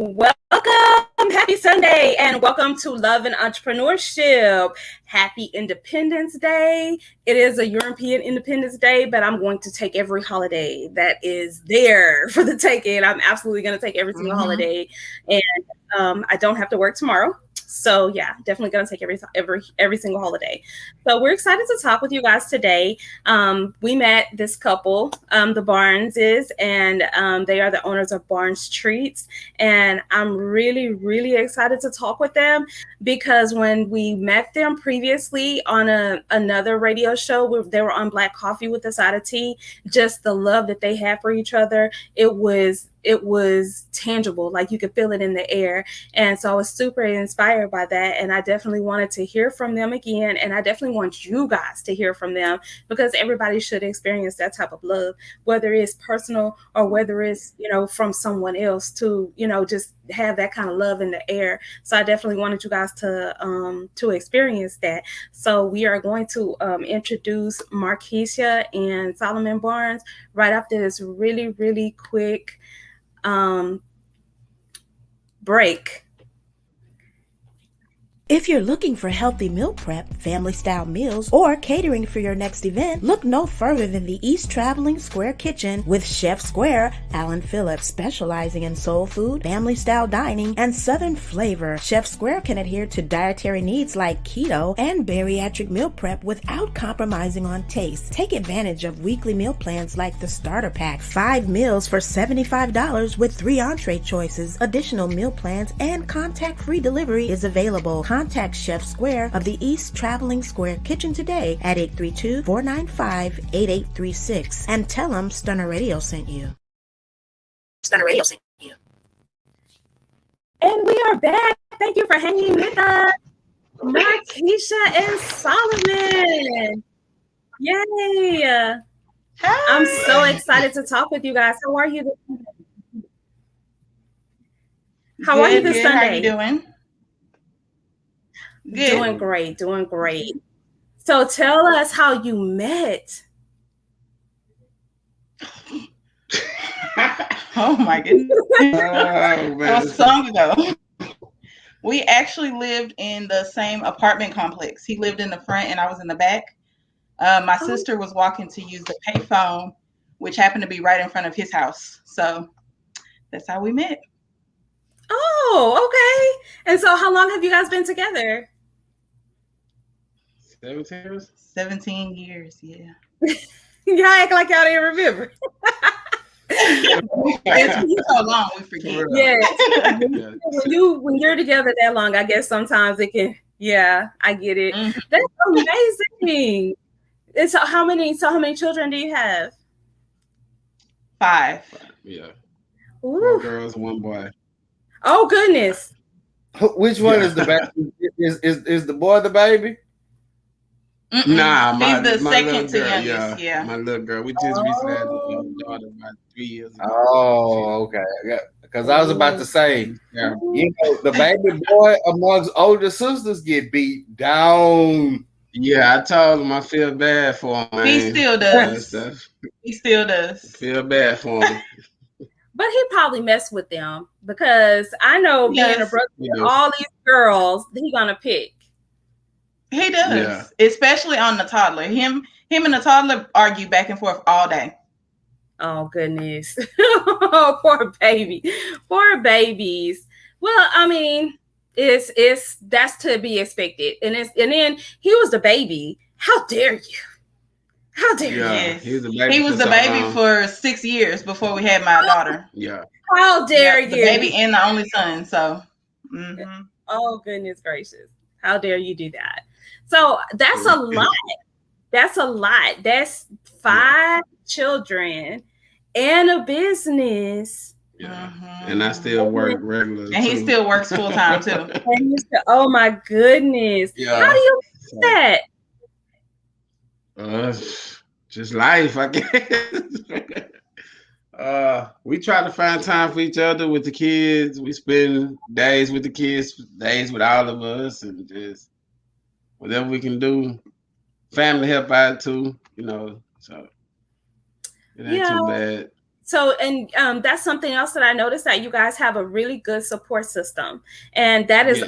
Welcome, happy Sunday, and welcome to Love and Entrepreneurship. Happy Independence Day. It is a European Independence Day, but I'm going to take every holiday that is there for the taking. I'm absolutely going to take every single holiday, and I don't have to work tomorrow. So yeah, definitely going to take every single holiday. So we're excited to talk with you guys today. We met this couple, the Barneses, and they are the owners of Barnes Treats. And I'm really, really excited to talk with them because when we met them previously on another radio show, they were on Black Coffee with a Side of Tea. Just the love that they had for each other, it was tangible, like you could feel it in the air. And so I was super inspired by that, and I definitely wanted to hear from them again, and I definitely want you guys to hear from them because everybody should experience that type of love, whether it's personal or whether it's from someone else, to just have that kind of love in the air. So I definitely wanted you guys to experience that. So we are going to introduce Markeisha and Solomon Barnes right after this really, really quick break. If you're looking for healthy meal prep, family-style meals, or catering for your next event, look no further than the East Traveling Square Kitchen with Chef Square, Alan Phillips, specializing in soul food, family-style dining, and southern flavor. Chef Square can adhere to dietary needs like keto and bariatric meal prep without compromising on taste. Take advantage of weekly meal plans like the Starter Pack, 5 meals for $75 with 3 entree choices. Additional meal plans and contact-free delivery is available. Contact Chef Square of the East Traveling Square Kitchen today at 832-495-8836 and tell them Stunner Radio sent you. Stunner Radio sent you. And we are back. Thank you for hanging with us, Markeisha and Solomon. Yay! Hi. I'm so excited to talk with you guys. How are you this Sunday? How are you this Sunday? How are you doing? Good. Doing great. So tell us how you met. Oh my goodness. A song ago. We actually lived in the same apartment complex. He lived in the front and I was in the back. My sister was walking to use the payphone, which happened to be right in front of his house. So that's how we met. Oh, okay. And so how long have you guys been together? 17 years, yeah. Y'all act like y'all didn't remember. It's been so long, we forget. Yeah. When you're together that long, I guess sometimes it can, I get it. Mm-hmm. That's amazing. And so how many children do you have? 5. Yeah. Ooh. 4 girls, 1 boy. Oh goodness. Which one is the baby? Is the boy the baby? Mm-mm. Nah, he's the second to girl, youngest. Yeah, my little girl. We just recently had a daughter about 3 years ago. Oh, okay. Because I was about to say, the baby boy amongst older sisters get beat down. Yeah, I told him I feel bad for him. He still does. He still does. Feel bad for him. But he probably messed with them because I know being a brother with all these girls, he gonna pick. He does, especially on the toddler. Him and the toddler argue back and forth all day. Oh goodness, poor babies. Well, I mean, that's to be expected, and then he was the baby. How dare you? How dare you? Yes. He was the baby. He was the baby for 6 years before we had my daughter. Yeah. How dare the you? baby and the only son. So, Oh goodness gracious! How dare you do that? So that's a lot. That's a lot. That's 5 children and a business. Yeah. And I still work regular. And he still works full time too. Oh my goodness. Yeah. How do you do that? Just life, I guess. We try to find time for each other with the kids. We spend days with the kids, days with all of us, and just whatever we can do. Family help out too, so it ain't too bad. So, and that's something else that I noticed, that you guys have a really good support system, and that is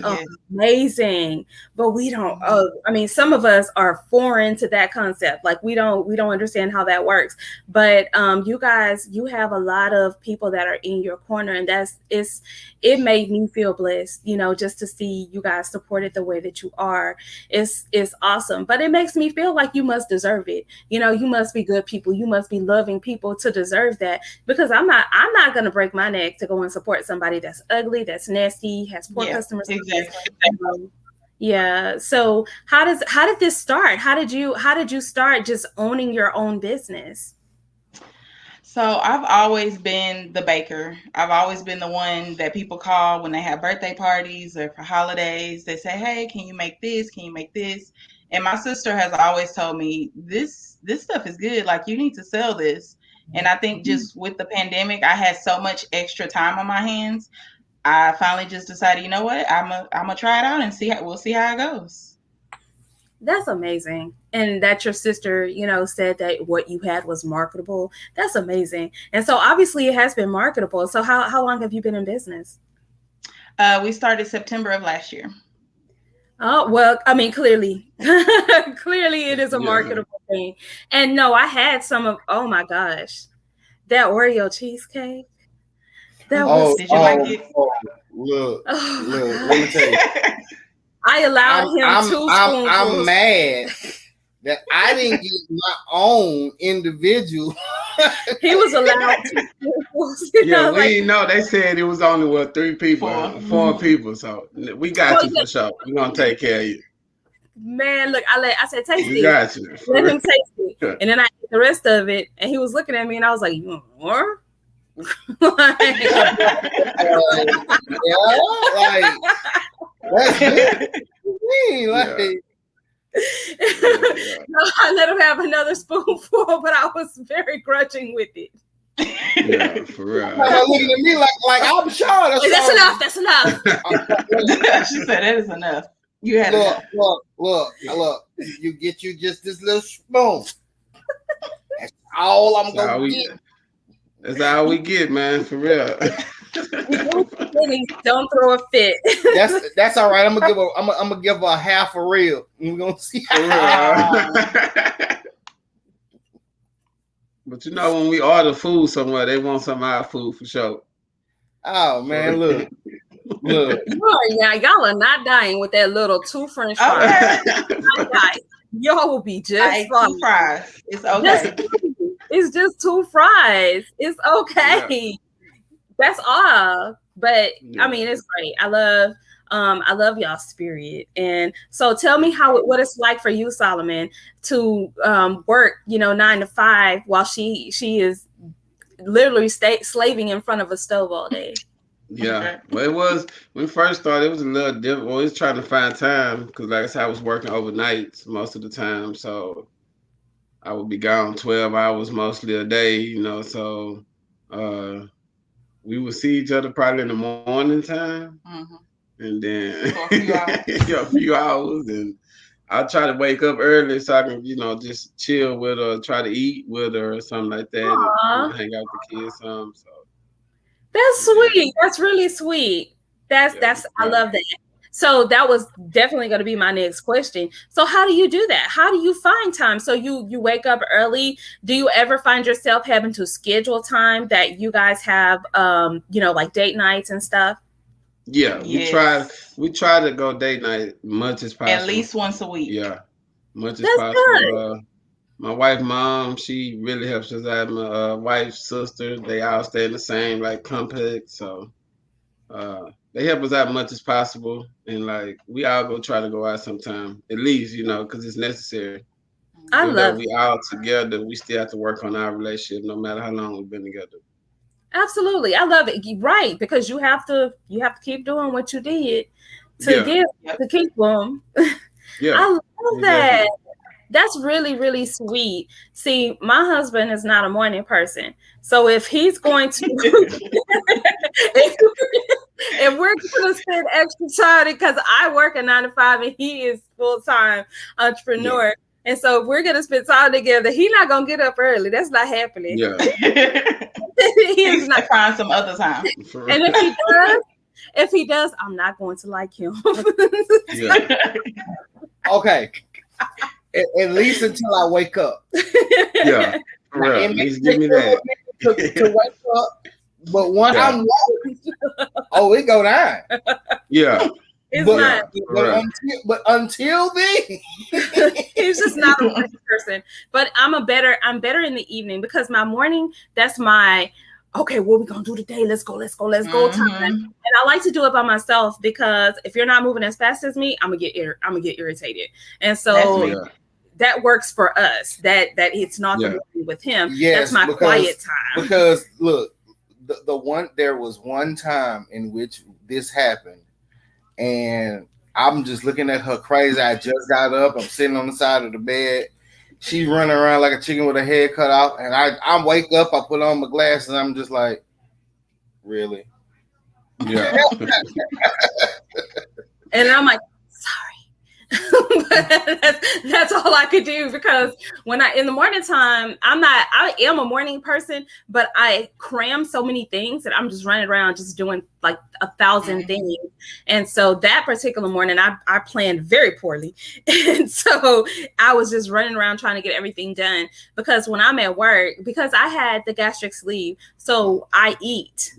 amazing. But we don't. I mean, some of us are foreign to that concept. Like we don't understand how that works. But you guys, you have a lot of people that are in your corner, and it made me feel blessed. Just to see you guys supported the way that you are, it's awesome. But it makes me feel like you must deserve it. You must be good people. You must be loving people to deserve that. Because I'm not gonna break my neck to go and support somebody that's ugly, that's nasty, has poor customer service. Exactly. Yeah. So how did this start? How did you start just owning your own business? So I've always been the baker. I've always been the one that people call when they have birthday parties or for holidays. They say, "Hey, can you make this? Can you make this?" And my sister has always told me, this stuff is good. Like, you need to sell this. And I think just with the pandemic, I had so much extra time on my hands. I finally just decided, you know what? I'm gonna try it out and we'll see how it goes. That's amazing. And that your sister, said that what you had was marketable. That's amazing. And so obviously it has been marketable. So how long have you been in business? We started September of last year. Oh, well, I mean, clearly it is a marketable thing. And no, I had some of, oh my gosh, that Oreo cheesecake. That was, did you like it? Look, let me tell you. I allowed him 2 spoonfuls. I'm mad that I didn't get my own individual. He was allowed 2 spoonfuls. We know they said it was only 3 people, 4 people. So we got you for sure. We're gonna take care of you. Man, look, I said, taste it. We got you. Let him taste it. And then I ate the rest of it, and he was looking at me, and I was like, "You want more?" No, I let him have another spoonful, but I was very grudging with it. Yeah, for real. Looking at me like I'm sure that's enough. That's enough. She said that is enough. You had look. You get you just this little spoon. That's all I'm gonna get. That's all we get, man. For real. Don't throw a fit. That's all right. I'm gonna give her a half a rib. We're gonna see. But when we order food somewhere, they want some of our food for sure. Oh man, look. Y'all are not dying with that little 2 French fries. Y'all will be just fine. 2 fries. It's okay. It's just 2 fries. It's okay. Yeah. That's all. But I mean, it's great. I love y'all's spirit. And so tell me what it's like for you, Solomon, to work, 9 to 5 while she is literally slaving in front of a stove all day. Yeah, well, it was when we first started. It was a little different. We was trying to find time because, like I said, I was working overnight most of the time, so I would be gone 12 hours mostly a day. So we would see each other probably in the morning time, and then a few hours, and I'll try to wake up early so I can, just chill with her, try to eat with her or something like that, and hang out with the kids some. So. That's sweet. That's really sweet. That's I love that. So that was definitely going to be my next question. So how do you do that? How do you find time? So you wake up early. Do you ever find yourself having to schedule time that you guys have, like date nights and stuff? Yeah, we try to go date night much as possible. At least once a week. Yeah, much as possible. my wife's mom, she really helps us out. My wife's sister, they all stay in the same like complex, so they help us out much as possible. And like we all go try to go out sometime, at least because it's necessary. I Even though love we it. all together, we still have to work on our relationship, no matter how long we've been together. Absolutely. I love it. Right, because you have to keep doing what you did to Yeah. to keep them. Yeah, I love that. definitely. That's really, really sweet. See, my husband is not a morning person. So if he's going to if we're going to spend extra time, because I work a 9 to 5 and he is full-time entrepreneur. Yeah. And so if we're going to spend time together, he's not going to get up early. That's not happening. Yeah. He's not find some other time. And if he does, I'm not going to like him. Yeah. Okay. At least until I wake up. Yeah. Right. At least give me that. To wake up. But when I'm walking, it go down. Yeah. But until then, he's just not a morning person. But I'm better in the evening, because my morning, that's my okay, what we gonna do today? Let's go time. And I like to do it by myself, because if you're not moving as fast as me, I'm gonna get irritated. And so that works for us. That it's not the morning with him. Yes, that's my quiet time. Because look, there was one time in which this happened, and I'm just looking at her crazy. I just got up. I'm sitting on the side of the bed. She's running around like a chicken with her head cut off. And I wake up, I put on my glasses, and I'm just like, really? Yeah. And I'm like, sorry. that's all I could do, because when in the morning time, I am a morning person, but I cram so many things that I'm just running around just doing like 1,000 things. And so that particular morning, I planned very poorly. And so I was just running around trying to get everything done, because when I'm at work, because I had the gastric sleeve, so I eat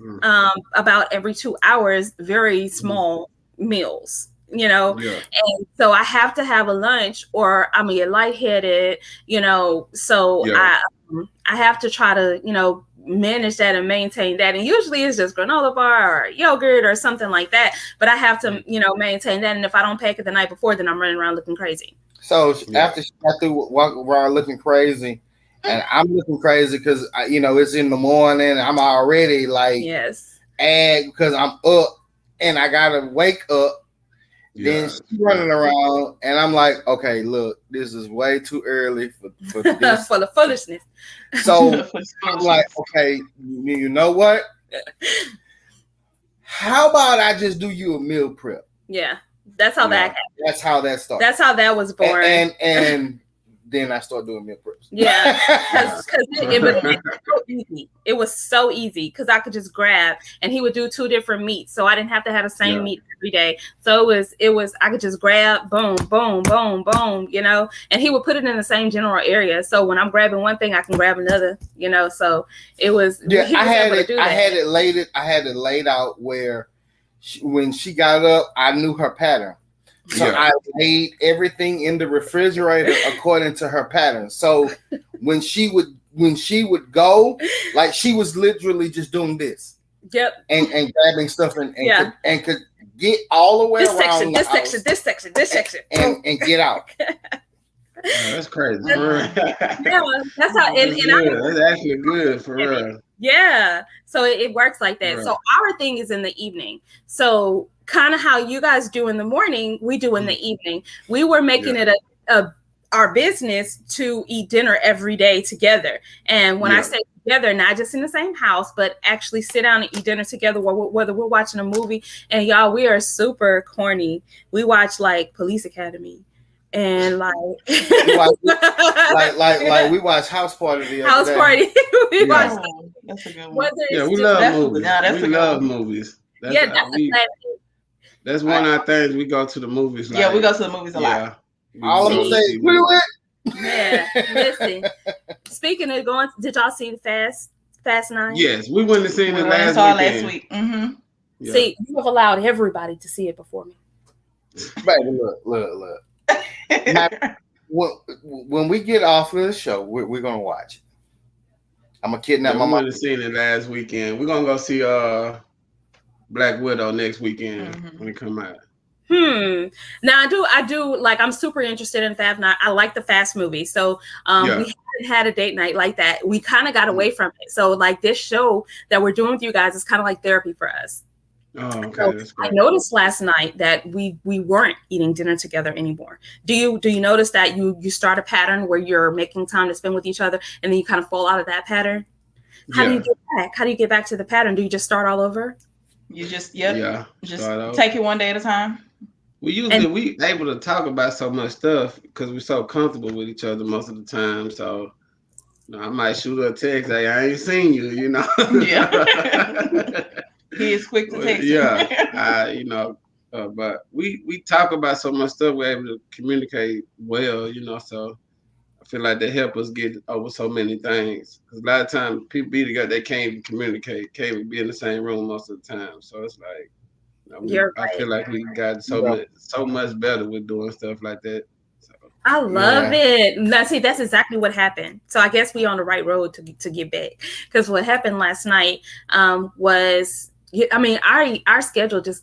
about every 2 hours, very small meals. And so I have to have a lunch, or I'm gonna get lightheaded, so I have to try to, manage that and maintain that. And usually it's just granola bar or yogurt or something like that. But I have to, maintain that. And if I don't pack it the night before, then I'm running around looking crazy. So after she got through walking around looking crazy, and I'm looking crazy because, it's in the morning. I'm already like, because I'm up and I got to wake up. Then she's running around, and I'm like, okay, look, this is way too early for this. For the foolishness. So I'm like, okay, you know what? How about I just do you a meal prep? Yeah, that's how that happened. That's how that started. That's how that was born. And then I start doing meal preps. Yeah, because it was so easy. It was so easy because I could just grab, and he would do 2 different meats, so I didn't have to have the same meat every day. So it was I could just grab, boom, boom, boom, boom, and he would put it in the same general area. So when I'm grabbing one thing, I can grab another, So it was I had it laid out where when she got up, I knew her pattern. So I laid everything in the refrigerator according to her pattern. So when she would go, like she was literally just doing this. Yep. And grabbing stuff and could get all the way around this section and get out. That's crazy. Yeah, that's how. That's actually good for real. Yeah, so it works like that. Right. So our thing is in the evening. So kind of how you guys do in the morning, we do in the evening. We were making it our business to eat dinner every day together. And when I say together, not just in the same house, but actually sit down and eat dinner together, whether we're watching a movie. And y'all, we are super corny. We watch like Police Academy. And like we watch House Party the other day. Party. We watch. That's a good one. We love movies. We love movies. That's one of our things. We go to the movies. We go to the movies a lot. All I'm gonna say, we went. Yeah, listen. Speaking of going, did y'all see the Fast 9? Yes, we went and seen it last week. Mm-hmm. Yeah. See, you have allowed everybody to see it before me. Baby, look. when we get off of the show, we're gonna watch it. I'm gonna kidnap my mom. We would have seen it last weekend. We're gonna go see Black Widow next weekend when it come out. Now I do like, I'm super interested in Fast. I like the Fast movie. So we haven't had a date night like that. We kind of got away from it. So like this show that we're doing with you guys is kind of like therapy for us. Oh, okay. So That's great. I noticed last night that we weren't eating dinner together anymore. Do you notice that you start a pattern where you're making time to spend with each other and then you kind of fall out of that pattern? How do you get back? How do you get back to the pattern? Do you just start all over? You just just take it one day at a time. We able to talk about so much stuff because we're so comfortable with each other most of the time. So I might shoot her a text, hey, I ain't seen you, you know. Yeah. He is quick to text. But we talk about so much stuff, we're able to communicate well, you know, so I feel like they help us get over so many things. Because a lot of times people be together, they can't even communicate, can't even be in the same room most of the time. So it's like, I feel like we got so much better with doing stuff like that. So, I love it. Now, see, that's exactly what happened. So I guess we're on the right road to get back. Because what happened last night was, I mean, our schedule just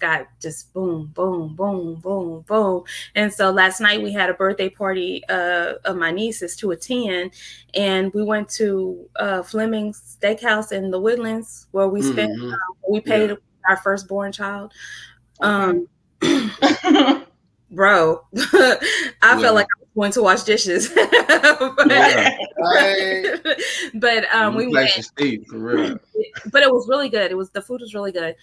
boom, boom, boom, boom, boom. And so last night we had a birthday party of my nieces to attend, and we went to Fleming's Steakhouse in the Woodlands where we spent, we paid our firstborn child. Bro, I felt like I was going to wash dishes. but we went. For real. But it was really good. The food was really good.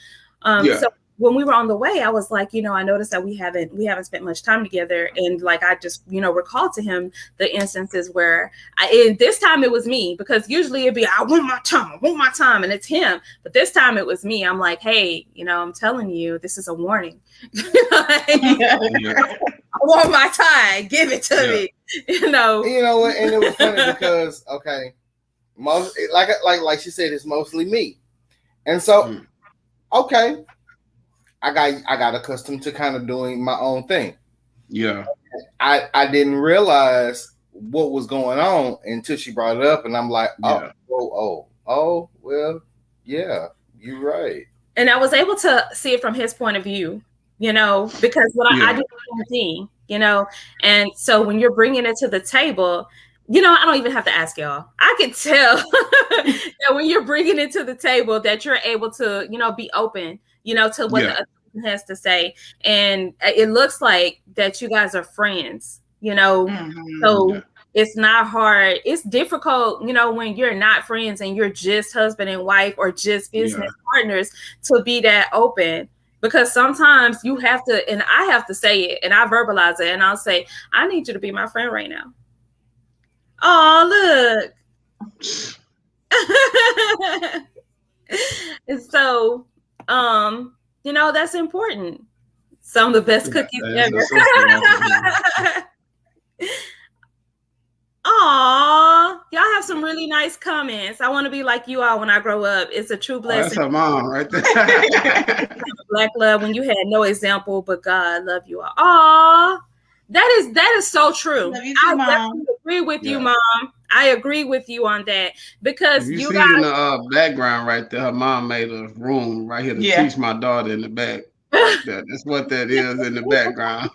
So when we were on the way, I was like, I noticed that we haven't spent much time together. And like, I just, recalled to him the instances where this time it was me, because usually it'd be, I want my time. And it's him. But this time it was me. I'm like, hey, I'm telling you, this is a warning. I want my time. Give it to me. You know what? And it was funny because, okay, most like she said, it's mostly me. And so, okay. I got accustomed to kind of doing my own thing. Yeah. I didn't realize what was going on until she brought it up, and I'm like, well, yeah, you're right. And I was able to see it from his point of view, because I do the same thing, and so when you're bringing it to the table, I don't even have to ask y'all. I can tell that when you're bringing it to the table that you're able to, be open, to what the other person has to say. And it looks like that you guys are friends, so it's not hard. It's difficult, when you're not friends and you're just husband and wife or just business partners to be that open. Because sometimes you have to, and I have to say it, and I verbalize it, and I'll say, I need you to be my friend right now. Oh, look. And so, that's important. Some of the best cookies ever. Aw, y'all have some really nice comments. I want to be like you all when I grow up. It's a true blessing. That's her mom right there. Black love when you had no example, but God love you all. Aw. That is so true. Love you too, Mom. Definitely agree with you, Mom. I agree with you on that, because you see guys in the background right there, her mom made a room right here to teach my daughter in the back. That's what that is in the background.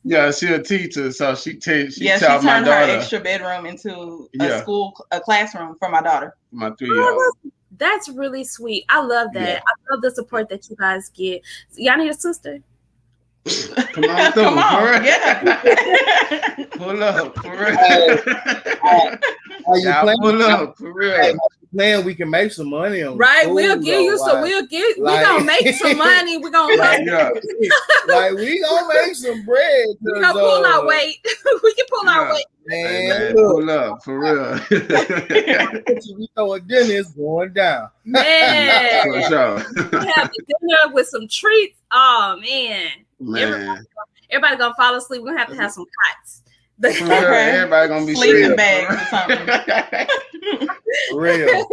Yeah, she's a teacher, so she taught my daughter. She turned her extra bedroom into a classroom for my daughter. My 3-year-old. That's really sweet. I love that. Yeah. I love the support that you guys get. Y'all need a sister? Come on through. Come on. Yeah. Pull up for real. Pull up for real. Man, we can make some money on we'll give you some. We're gonna make some money. We're gonna we gonna make some bread. We gonna pull our weight. We can pull our weight. Man, pull up for real. We throw a dinner, it's going down. Man, for sure. We have a dinner with some treats. Oh man. Everybody gonna fall asleep. We're gonna have some cots. Everybody gonna be sleeping bags or something. Real.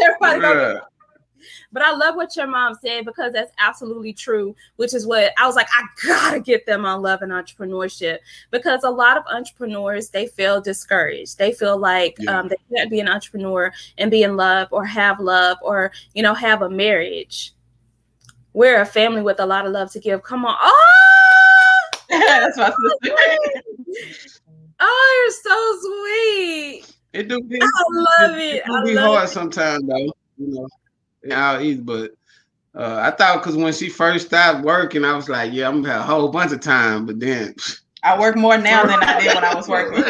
But I love what your mom said, because that's absolutely true, which is what I was like, I gotta get them on Love and Entrepreneurship, because a lot of entrepreneurs, they feel discouraged. They feel like they can't be an entrepreneur and be in love or, you know, have a marriage. We're a family with a lot of love to give. Come on. Oh, that's my sister. Oh, you're so sweet. It do be, I love it. It do be hard sometimes, though. You know, I'll eat, but I thought, because when she first started working, I was like, yeah, I'm gonna have a whole bunch of time. But then I work more now than I did when I was working.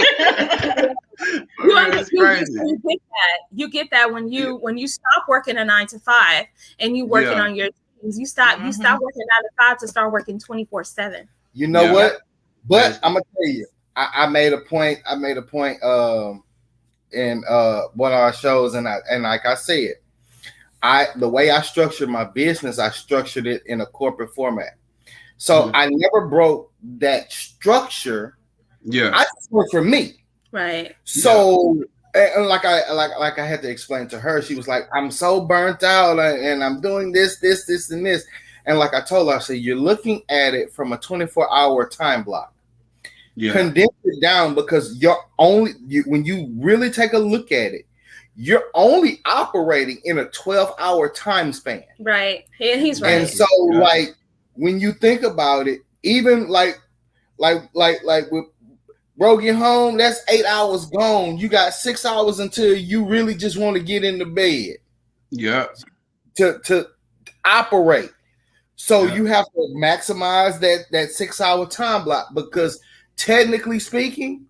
You get that when you stop working a 9 to 5 and you working on your teams. You stop working 9 to 5 to start working 24/7. You know what? But I'm gonna tell you, I made a point. In one of our shows, and like I said, the way I structured my business, I structured it in a corporate format. So I never broke that structure. Yeah, I just worked for me. Right. So and like I had to explain to her, she was like, I'm so burnt out and I'm doing this, and this. And like I told her, I said, you're looking at it from a 24-hour time block. Yeah. Condense it down, because when you really take a look at it, you're only operating in a 12-hour time span. Right. He's right. And so like when you think about it, even like with bro get home, that's 8 hours gone. You got 6 hours until you really just want to get into bed. Yeah. To operate. So you have to maximize that 6 hour time block, because technically speaking,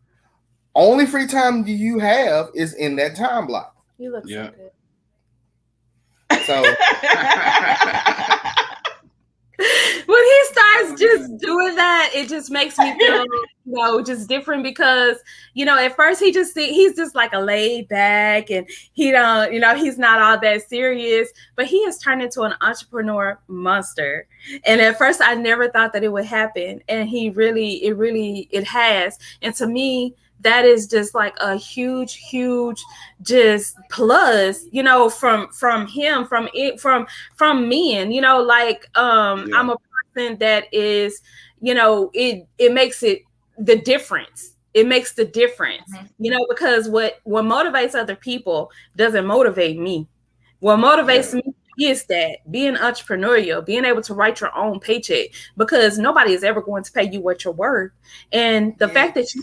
only free time you have is in that time block. You look so good. So when he starts just doing that, it just makes me feel, just different, because, at first he's just like a laid back, and he don't, he's not all that serious, but he has turned into an entrepreneur monster. And at first I never thought that it would happen. And it has. And to me, that is just like a huge just plus, from him, from men, I'm a person that is, it makes it the difference. It makes the difference, because what motivates other people doesn't motivate me. What motivates me is that being entrepreneurial, being able to write your own paycheck, because nobody is ever going to pay you what you're worth. And the fact that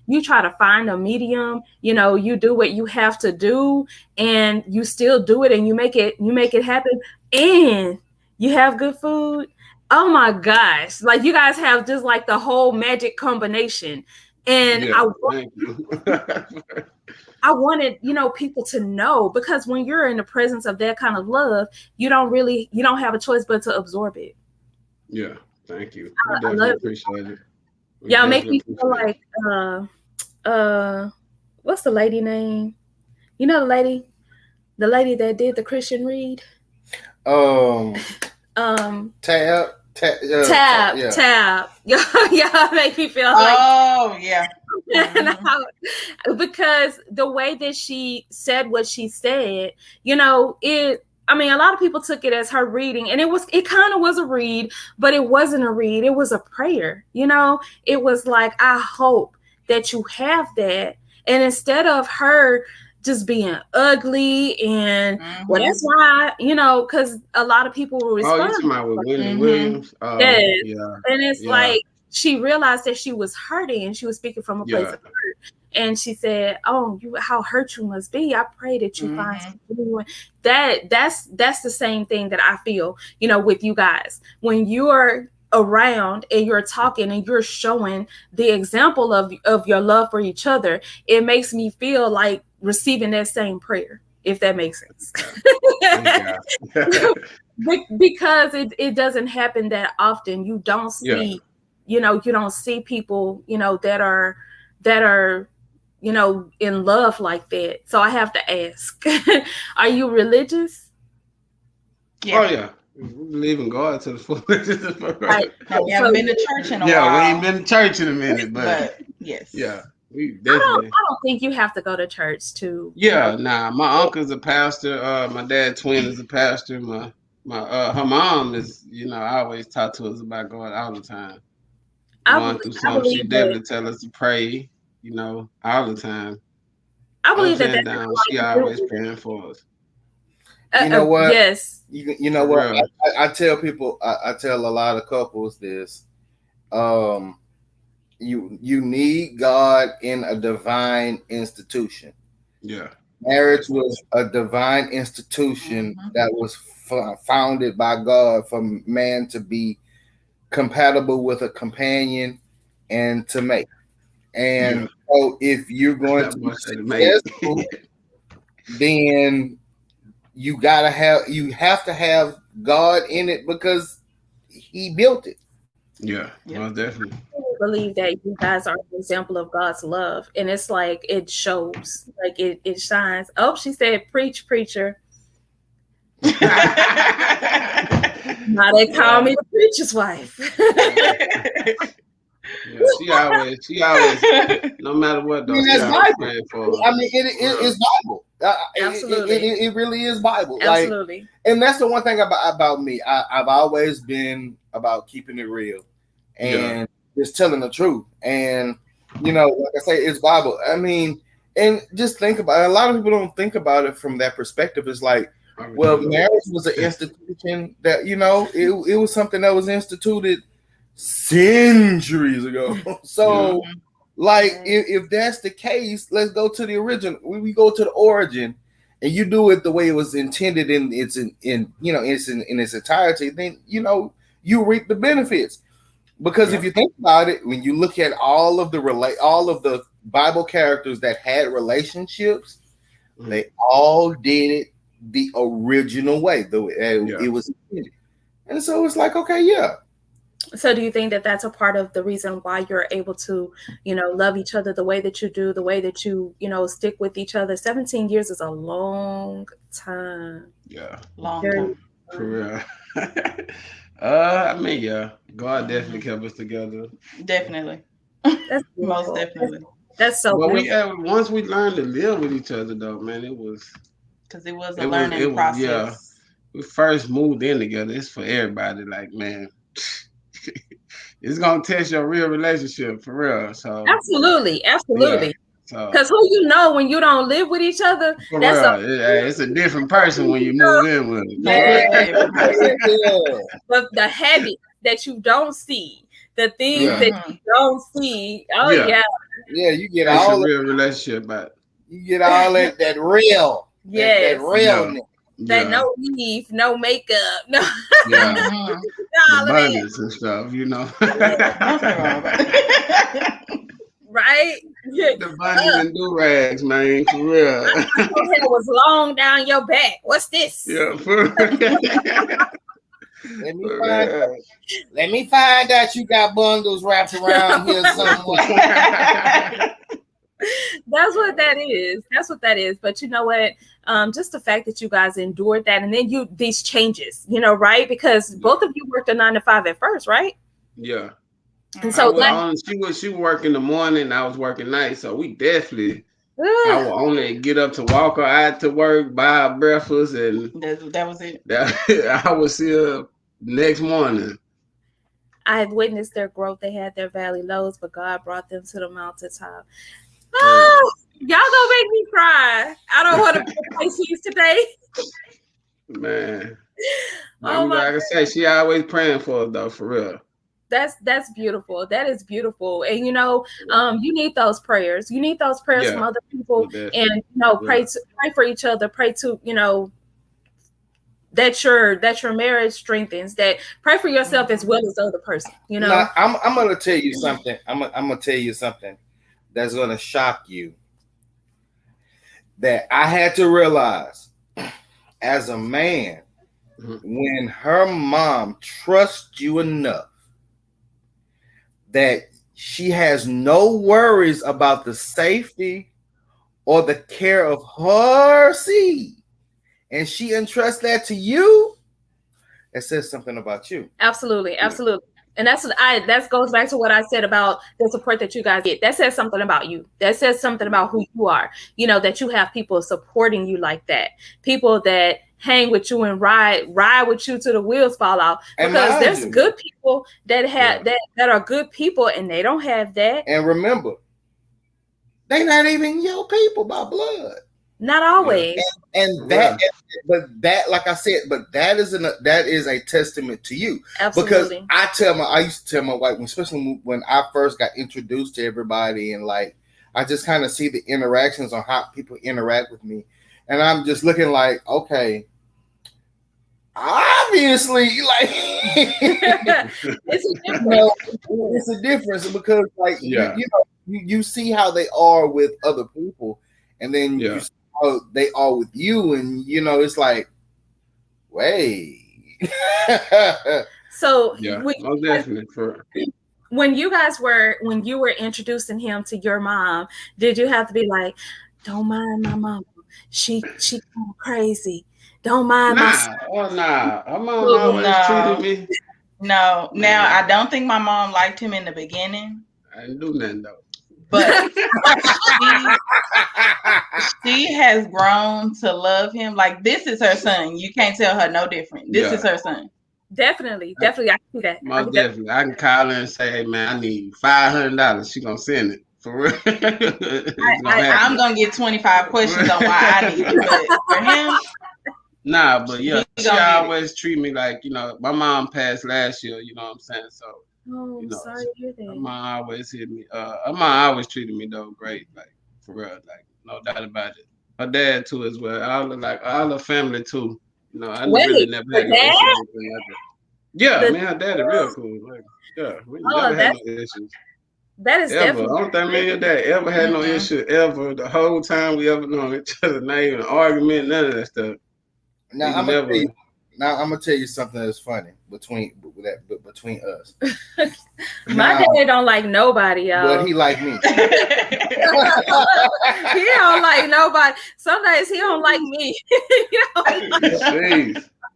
you try to find a medium, you do what you have to do, and you still do it, and you make it happen, and you have good food. Oh my gosh. Like, you guys have just like the whole magic combination. And I wanted, people to know, because when you're in the presence of that kind of love, you don't have a choice but to absorb it. Yeah. Thank you. I definitely appreciate it. Y'all make me feel like, what's the lady name? The lady that did the Christian Read. Tab. Y'all make me feel like. Oh yeah. Because the way that she said what she said, a lot of people took it as her reading, and it kind of was a read, but it wasn't a read. It was a prayer. It was like, I hope that you have that. And instead of her just being ugly and well, that's why, because a lot of people will respond. Oh, you're talking about with Wendy Williams? Yes. Yeah. And it's like, she realized that she was hurting, and she was speaking from a place of hurt. And she said, "Oh, how hurt you must be. I pray that you find something." That's the same thing that I feel, with you guys. When you're around and you're talking and you're showing the example of your love for each other, it makes me feel like receiving that same prayer, if that makes sense. Because it doesn't happen that often. You don't see, you don't see people, that are in love like that. So I have to ask, are you religious? Yeah. Oh yeah. We believe in God to the fullest. Right. We haven't been to church in a while. Yeah, we ain't been to church in a minute, but yes. Yeah. We definitely. I don't think you have to go to church to. Yeah, nah. My uncle's a pastor. My dad twin is a pastor. Her mom is. I always talk to us about God all the time. Going through something, she definitely tell us to pray. All the time. I believe that that's down. She always praying for us. You know what? Yes. You know what? I tell people. I tell a lot of couples this. You need God in a divine institution. Yeah. Marriage was a divine institution that was founded by God for man to be compatible with a companion and to mate. And so if you're going to be successful, then you have to have God in it because he built it. Yeah, most definitely. I believe that you guys are an example of God's love, and it's like it shows, like it shines. Oh, she said, "Preach, preacher." Now they call me the preacher's wife. She always, no matter what, though, she always praying for us. I mean, it's Bible. Absolutely, it really is Bible. Absolutely, and that's the one thing about me. I've always been about keeping it real and just telling the truth. And like I say, it's Bible. I mean, and just think about it. A lot of people don't think about it from that perspective. It's like, well, marriage was an institution that it was something that was instituted centuries ago. So if that's the case, let's go to the original. We go to the origin, and you do it the way it was intended in its entirety. Then you reap the benefits. Because if you think about it, when you look at all of the Bible characters that had relationships, they all did it the original way, though it was intended. And so it's like, okay, yeah. So do you think that that's a part of the reason why you're able to, love each other the way that you do, the way that you, stick with each other? 17 years is a long time. Yeah. Long time. For real. I mean, yeah. God definitely kept us together. Definitely. That's most definitely. That's so beautiful. Once we learned to live with each other, though, man, it was... Because it was a learning process. We first moved in together. It's for everybody. Like, man... It's gonna test your real relationship for real. So absolutely. Because who when you don't live with each other, it's a different person when you move in with it. But the habits that you don't see, the things that you don't see. You get all a real relationship, but you get all that real. That realness. That no weave, no makeup, no. The bunnies and stuff, Right? The bunnies and do-rags, man, for real. Your hair was long down your back. What's this? Yeah, for Let me find out you got bundles wrapped around here somewhere. That's what that is. But you know what? Just the fact that you guys endured that, and then these changes, right? Because both of you worked a 9 to 5 at first, right? Yeah. And so she would work in the morning, I was working night, so we definitely. I would only get up to walk her out to work, buy her breakfast, and that was it. I would see her next morning. I have witnessed their growth. They had their valley lows, but God brought them to the mountaintop. Oh, y'all gonna make me cry. I don't want to be Pisces today. Man. Like I say, she always praying for us though, for real. That's beautiful. That is beautiful. And you need those prayers. You need those prayers from other people. And pray for each other. Pray to, that your marriage strengthens. That pray for yourself as well as the other person. Now, I'm gonna tell you something. I'm gonna tell you something that's gonna shock you. That I had to realize as a man, when her mom trusts you enough that she has no worries about the safety or the care of her seed, and she entrusts that to you, it says something about you. Absolutely. And that goes back to what I said about the support that you guys get. That says something about you. That says something about who you are. You know, that you have people supporting you like that. People that hang with you and ride with you till the wheels fall out. Because there's good people that have that are good people and they don't have that. And remember, they not even your people by blood. Not always. And that, but that, like I said, but that is a testament to you. Absolutely. Because I used to tell my wife, especially when I first got introduced to everybody, and like I just kind of see the interactions on how people interact with me, and I'm just looking like, okay, obviously, like it's a difference because, like, you see how they are with other people, and then you see how they are with you, and you know, it's like, wait. So definitely when you were introducing him to your mom, did you have to be like, don't mind my mom, she kind of crazy, don't mind my son. Her mom always treated me. No, now I don't think my mom liked him in the beginning. I didn't do nothing though. But she has grown to love him. Like, this is her son. You can't tell her no different. This is her son. Definitely. I can see that. Most definitely. I can call her and say, hey man, I need $500. She gonna send it. For real. I'm gonna get 25 questions on why I need it. But for him, nah, but yeah, she always treat me like, you know, my mom passed last year, you know what I'm saying? So I'm sorry to hear that. My mom always hit me. Her mom always treated me though great, like for real, like no doubt about it. Her dad too as well. All the family too. You know, I really never had no issues with that. Yeah, man, her dad is real cool. Like, yeah, we never had no issues. That is ever. Definitely. I don't think me and your dad ever had no issue ever. The whole time we ever known each other, not even an argument, none of that stuff. Now I'm gonna tell you something that's funny between us. My dad don't like nobody, y'all. But he like me. He don't like nobody. Some days he don't like me.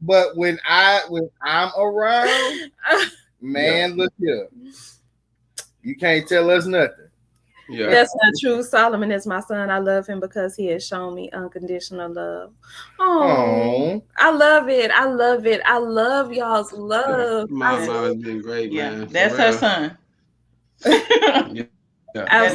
But when I'm around, man, look here. You can't tell us nothing. Yeah. That's not true. Solomon is my son. I love him because he has shown me unconditional love. Oh, I love it. I love it. I love y'all's love. Mama has been great, man. Yeah, that's her son.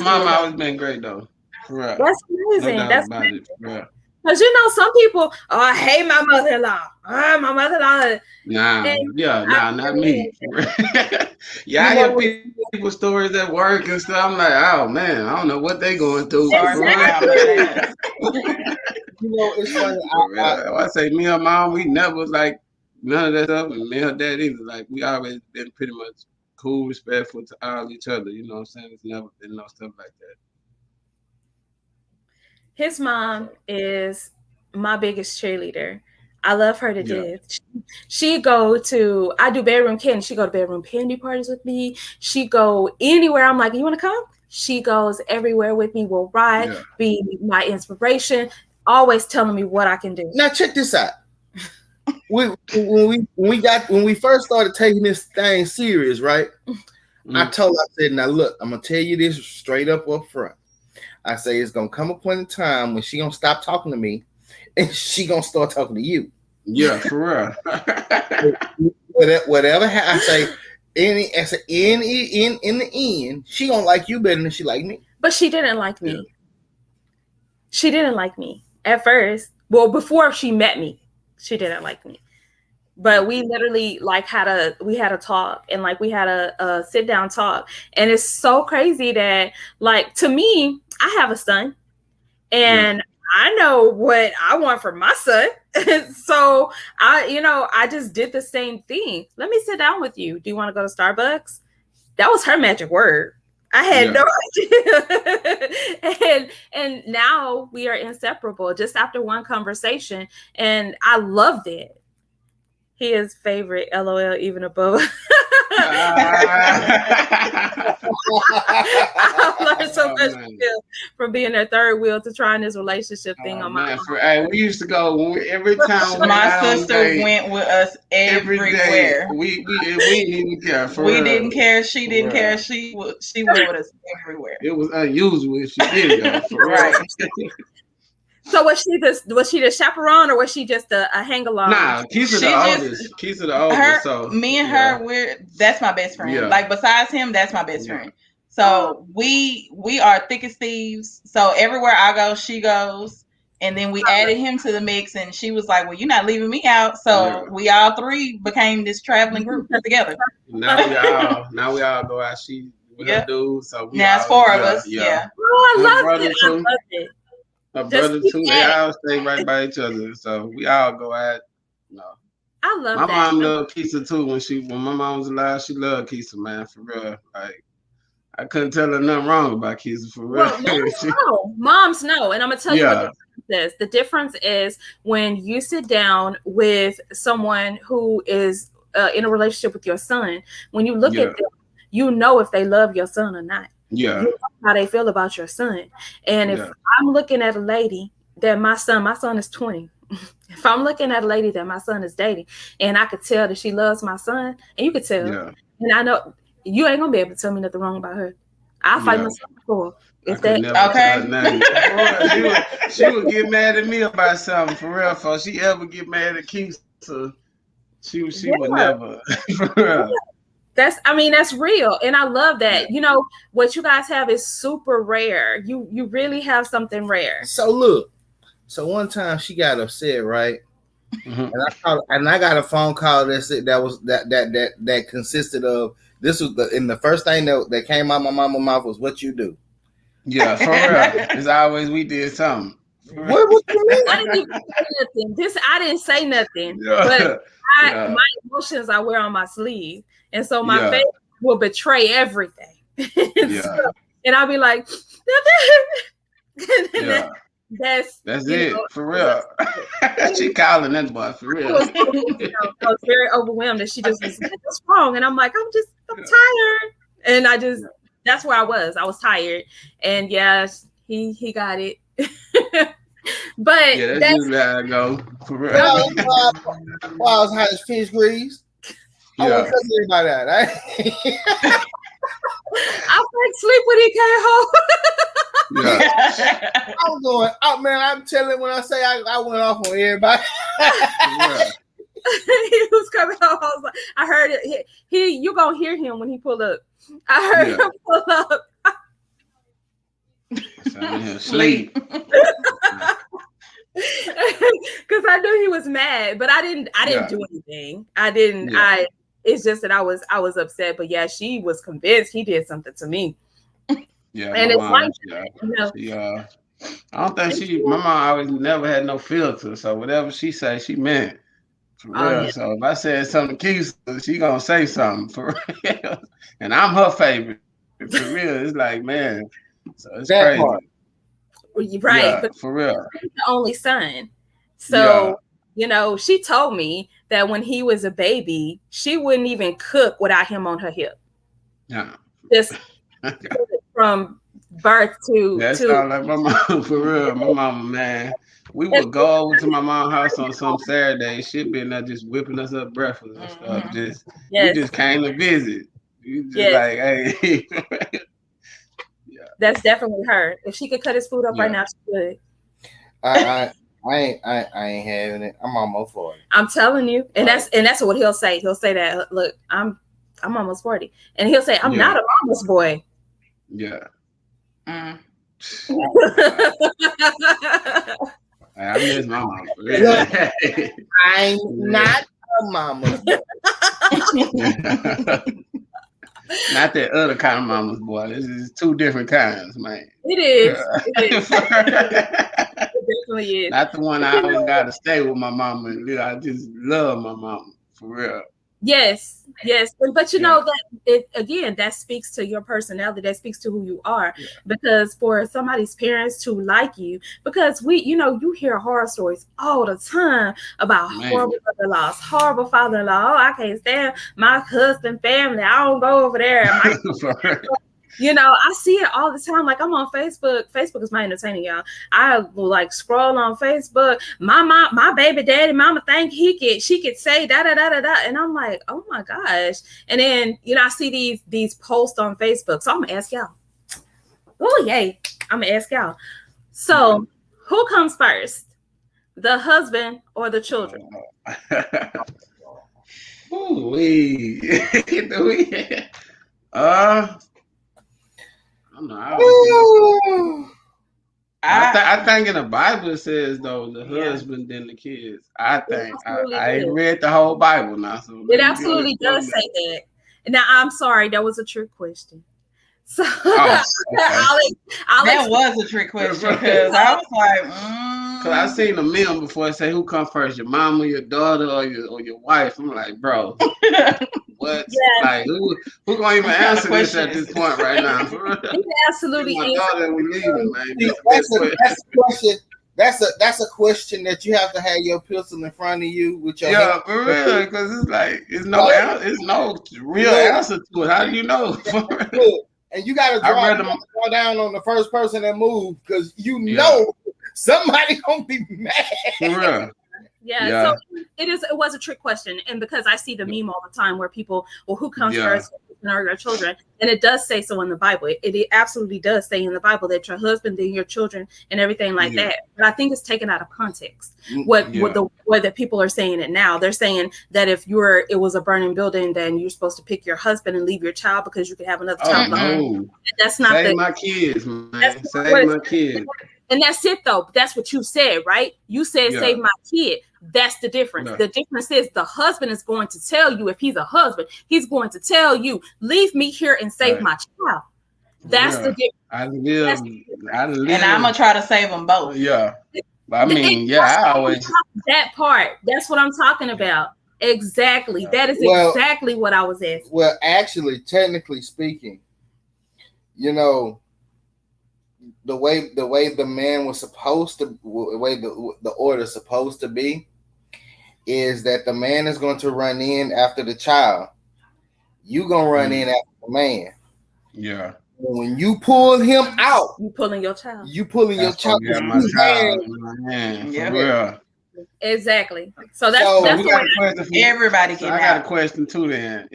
Mama always been great though. Right. That's amazing. No that's amazing. Right. Because you know, some people, I hate my mother-in-law. My mother-in-law. Not me. Yeah, I hear people's stories at work and stuff. I'm like, oh man, I don't know what they going through. It's funny. I say me and mom, we never like none of that stuff, and me and her dad either. Like we always been pretty much cool, respectful to all each other. You know what I'm saying? It's never been no stuff like that. His mom is my biggest cheerleader. I love her to death. I do bedroom candy. She go to bedroom candy parties with me. She go anywhere. I'm like, you want to come? She goes everywhere with me. We'll ride, be my inspiration, always telling me what I can do. Now check this out. When we first started taking this thing serious, right? I said, now look, I'm gonna tell you this straight up front. I say it's gonna come a point in time when she gonna stop talking to me, and she gonna start talking to you. Yeah, for real. Whatever I say, in the end, she gonna like you better than she like me. But she didn't like me. She didn't like me at first. Well, before she met me, she didn't like me. But we literally had a talk, and we had a sit down talk. And it's so crazy that to me, I have a son and I know what I want for my son. So I just did the same thing. Let me sit down with you. Do you want to go to Starbucks? That was her magic word. I had no idea. and now we are inseparable just after one conversation. And I loved it. He is favorite. LOL, even above. I've learned so much from being their third wheel to trying this relationship thing on my own. Hey, we used to go every time. My sister went with us everywhere. We didn't even care. We didn't care. She didn't care. She went with us everywhere. It was unusual if she did go. For right. So was she the chaperone, or was she just a hang-along? Nah, Keisha the oldest. Keisha the oldest. So me and her, that's my best friend. Yeah. Like besides him, that's my best friend. So we are thick as thieves. So everywhere I go, she goes. And then we added him to the mix, and she was like, "Well, you're not leaving me out." So we all three became this traveling group together. Now we all go out. She with her dude. So now it's four of us. Yeah. Oh, I love it. My brother too. They all stay right by each other, so we all go out. I love my that. mom loved Keisha too. When my mom was alive, she loved Keisha, man, for real. Like I couldn't tell her nothing wrong about Keisha, for real. Well, moms know, and I'm gonna tell you what the difference is. The difference is when you sit down with someone who is in a relationship with your son. Son, when you look at them, you know if they love your son or not. Yeah. You know how they feel about your son. And if I'm looking at a lady that my son is 20. If I'm looking at a lady that my son is dating and I could tell that she loves my son, and you could tell, and I know you ain't gonna be able to tell me nothing wrong about her. I'll fight myself before. If they she would get mad at me about something, for real. For she ever get mad at Keisha, she would never. For real. That's real. And I love that. You know, what you guys have is super rare. You really have something rare. So look, one time she got upset, right? Mm-hmm. And I got a phone call that consisted of, this was the first thing that came out of my mama's mouth was, "What you do?" Yeah, for real. It's always we did something. What you mean? I didn't even say nothing. I didn't say nothing. But my emotions I wear on my sleeve. And so my face will betray everything. And I'll be like, that's it, for real. She calling that boy, for real. I was very overwhelmed, and she just was like, "What's wrong?" And I'm like, I'm tired. And that's where I was. I was tired. And he got it. But that's usually how I go, for real. Well, I was hot as fish grease. I won't cuss everybody out. I couldn't sleep when he came home. I was going out, man. I'm telling when I say I went off on everybody. He was coming home. I heard it. You gonna hear him when he pull up. I heard him pull up. Sleep. Because I knew he was mad, but I didn't do anything. It's just that I was upset. But she was convinced he did something to me. Yeah, and it's like I don't think my mom always never had no filter. So whatever she say, she meant, for real. So if I said something to Keisha, she gonna say something, for real. And I'm her favorite, for real. It's like, man, so it's that crazy. Part. Right, but for real, he's the only son. So she told me that when he was a baby, she wouldn't even cook without him on her hip. Yeah, just from birth to. That's all like my mom, for real. My mama, man. We would go over to my mom's house on some Saturday. She'd be in there just whipping us up breakfast and stuff. We just came to visit. You just like, hey. That's definitely her. If she could cut his food up right now, she could. I ain't having it. I'm almost 40. I'm telling you, and that's what he'll say. He'll say that, look, I'm almost 40, and he'll say, I'm not a mama's boy. Yeah. Mm. I miss my mom. I'm not a mama's boy. Not that other kind of mama's boy. This is two different kinds, man. It is. It is. It definitely is. Not the one I always got to stay with my mama. I just love my mama, for real. Yes. But you know that it again, that speaks to your personality, that speaks to who you are. Because for somebody's parents to like you, because you hear horror stories all the time about horrible mother-in-laws, horrible father-in-law. Oh, I can't stand my husband family. I don't go over there. I see it all the time. Like, I'm on Facebook. Facebook is my entertainment, y'all. I will like scroll on Facebook. My baby daddy mama think she could say da da da da da, and I'm like, oh my gosh. And then I see these posts on Facebook. So I'm gonna ask y'all. Oh yay! I'm gonna ask y'all. So who comes first, the husband or the children? I think in the Bible it says though the husband then the kids. I think I ain't read the whole Bible now, so it absolutely does say that. Now I'm sorry, that was a trick question. So that was a trick question because I was like, because I've seen a meme before say who come first, your mama, your daughter, or your wife. I'm like, bro, what? Yeah. Like who gonna even answer this at this point right now? Absolutely. My daughter, we leaving, man. That's a question. That's a question that you have to have your pistol in front of you with your hand. For real, because it's like it's no real answer to it. How do you know? And you got to draw down on the first person that moved because know somebody gonna be mad. For real. Yeah, so it was a trick question, and because I see the meme all the time where people, well, who comes first, or your children, and it does say so in the Bible. It absolutely does say in the Bible that your husband, then your children, and everything like that. But I think it's taken out of context. What the way that people are saying it now, they're saying that if it was a burning building, then you're supposed to pick your husband and leave your child because you could have another child. No, that's not Save my kids, man. Save my kids. And that's it, though. That's what you said, right? You said save my kid. That's the difference. The difference is the husband is going to tell you, if he's a husband, he's going to tell you, leave me here and save my child. That's the difference. And I'm going to try to save them both. Yeah. I mean, I always. That part. That's what I'm talking about. Exactly. That is exactly what I was asking. Well, actually, technically speaking, the way the man was supposed to, the way the order is supposed to be, is that the man is going to run in after the child. You gonna run in after the man. Yeah. When you pull him out, you pulling your child. You pulling your child. My child. Man, for real. Exactly. So that's the way everybody can. I got a question too. Then,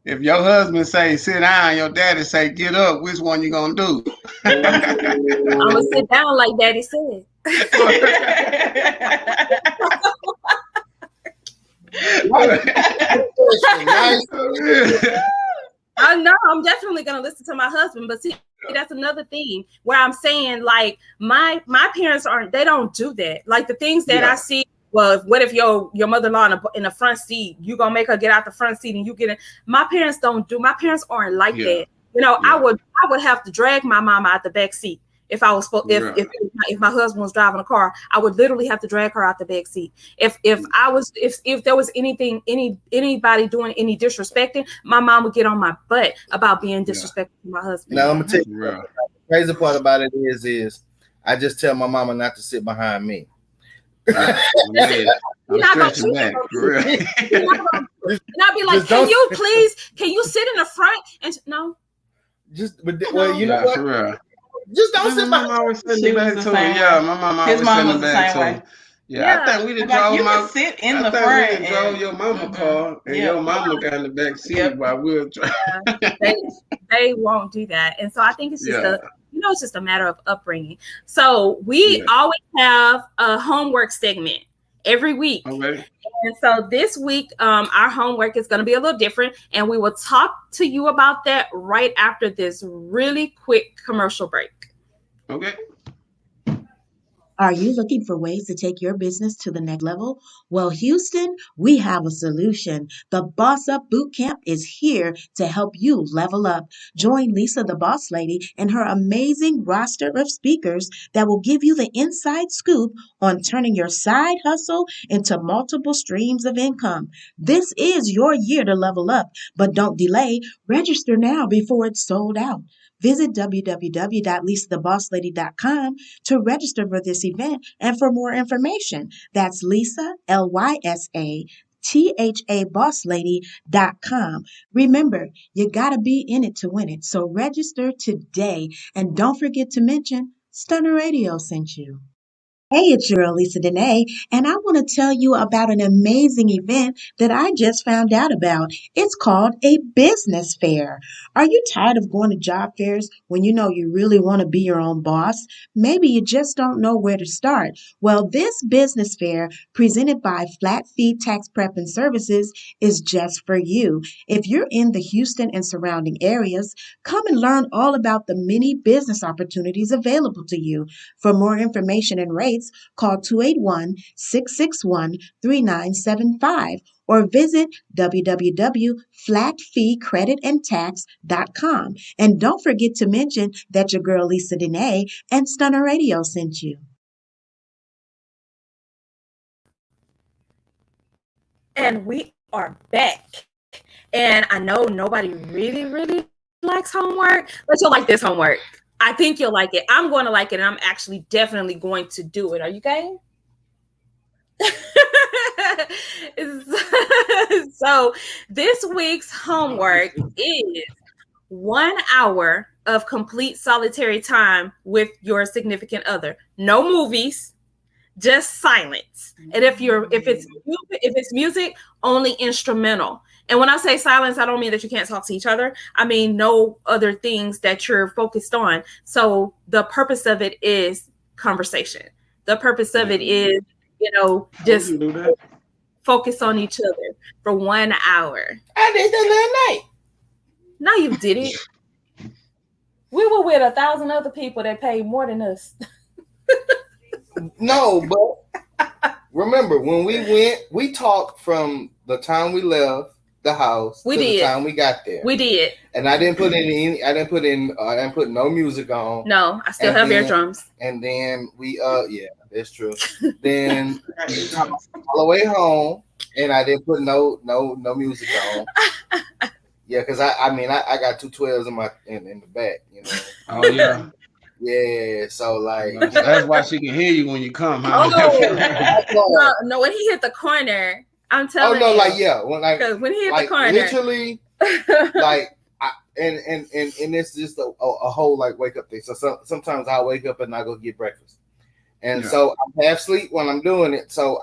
if your husband say sit down, your daddy say get up, which one you gonna do? I'm gonna sit down like daddy said. I know I'm definitely gonna listen to my husband, but see, that's another thing where I'm saying like my parents they don't do that. Like the things that I see. Well, what if your mother-in-law in the front seat, you gonna make her get out the front seat and you get in? My parents don't do. My parents aren't like that. I would have to drag my mama out the back seat if I was if my husband was driving a car. I would literally have to drag her out the back seat. If there was anybody doing any disrespecting, my mom would get on my butt about being disrespectful to my husband. Now I'm gonna tell you, the crazy part about it is I just tell my mama not to sit behind me. I'm stretching back. And I'll be like, can you sit in the front? And no. You know what? For real. Just don't sit behind me. Yeah, my mom always sitting back too. Yeah, I think we did drove can sit in the front. We drove your mama car and your mama got in the back seat while we were driving. They won't do that. And so I think it's just it's just a matter of upbringing. So we always have a homework segment every week. Okay. And so this week, our homework is going to be a little different. And we will talk to you about that right after this really quick commercial break. Okay. Are you looking for ways to take your business to the next level? Well, Houston, we have a solution. The Boss Up Bootcamp is here to help you level up. Join Lisa, the Boss Lady, and her amazing roster of speakers that will give you the inside scoop on turning your side hustle into multiple streams of income. This is your year to level up, but don't delay. Register now before it's sold out. Visit www.lisabosslady.com to register for this event and for more information. That's Lisa, Lisa, bosslady.com. Remember, you got to be in it to win it. So register today and don't forget to mention Stunner Radio sent you. Hey, it's your girl Lisa Dene, and I want to tell you about an amazing event that I just found out about. It's called a business fair. Are you tired of going to job fairs when you know you really want to be your own boss? Maybe you just don't know where to start. Well, this business fair, presented by Flat Fee Tax Prep and Services, is just for you. If you're in the Houston and surrounding areas, come and learn all about the many business opportunities available to you. For more information and rates, call 281-661-3975 or visit www.flatfeecreditandtax.com. And don't forget to mention that your girl Lisa Dene and Stunner Radio sent you. And we are back. And I know nobody really likes homework, but you'll like this homework. I think you'll like it. I'm going to like it, and I'm actually definitely going to do it. Are you game? So this week's homework is 1 hour of complete solitary time with your significant other. No movies, just silence. And if it's music, only instrumental. And when I say silence, I don't mean that you can't talk to each other. I mean no other things that you're focused on. So the purpose of it is conversation. The purpose of it is, just focus on each other for 1 hour. I did that last night. No, you didn't. We were with 1,000 other people that paid more than us. No, but remember when we went, we talked from the time we left the house to the time we got there. We did. And I didn't put no music on. No, I still have eardrums. And then we yeah, that's true. Then all the way home, and I didn't put no music on. Yeah, because I got 2 12s in the back, Oh yeah. Yeah, so like that's why she can hear you when you come. Huh? No, when he hit the corner, I'm telling you. Oh no, like yeah, when he hit the corner, literally, like, and it's just a whole like wake up thing. So sometimes I wake up and I go get breakfast, and so I'm half asleep when I'm doing it. So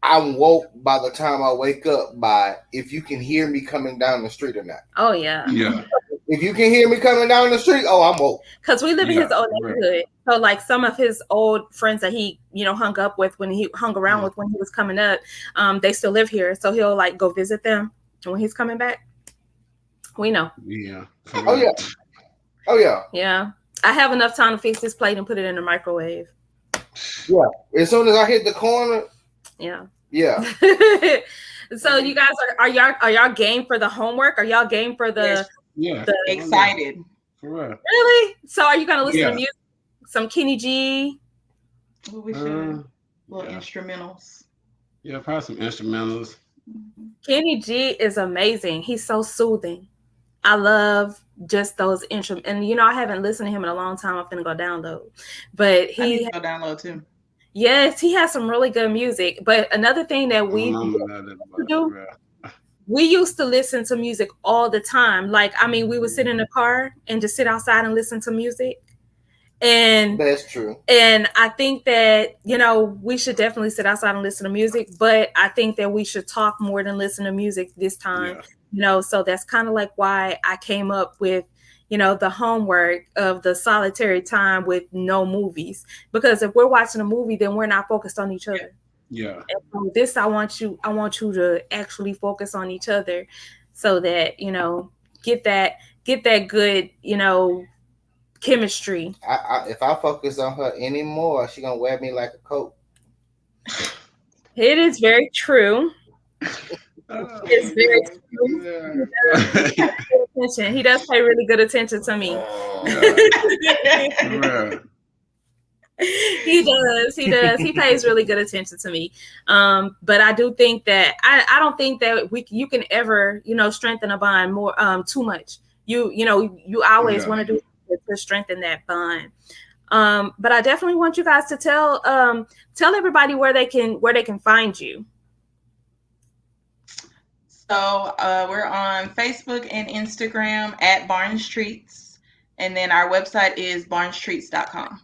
I'm woke by the time I wake up by if you can hear me coming down the street or not. Oh yeah. Yeah. If you can hear me coming down the street, I'm woke. Because we live in his old neighborhood. So like some of his old friends that he, hung up with when he hung around with when he was coming up, they still live here. So he'll like go visit them. And when he's coming back, we know. Yeah. Oh yeah. Oh yeah. Yeah. I have enough time to fix this plate and put it in the microwave. Yeah. As soon as I hit the corner. Yeah. Yeah. So you guys are y'all game for the homework? Are y'all game for the excited? Really? So are you gonna listen to music? Some Kenny G? Well, we should. Little instrumentals. Yeah, probably some instrumentals. Kenny G is amazing. He's so soothing. I love just those instruments. And I haven't listened to him in a long time. I'm finna go download. But I need to go download too. Yes, he has some really good music. But another thing that we used to listen to music all the time. Like, we would sit in the car and just sit outside and listen to music. And that's true. And I think that, we should definitely sit outside and listen to music. But I think that we should talk more than listen to music this time. Yeah. So that's kind of like why I came up with the homework of the solitary time with no movies, because if we're watching a movie, then we're not focused on each other. Yeah. And so this, I want you to actually focus on each other so that, get that good, chemistry. If I focus on her anymore, she gonna wear me like a coat. It is very true. It's very true. He does pay really good attention to me. He does. He pays really good attention to me. But I do think that I don't think that you can ever, strengthen a bond more too much. You always want to do to strengthen that bond. But I definitely want you guys to tell everybody where they can find you. So we're on Facebook and Instagram at Barnes Treats, and then our website is barnestreats.com.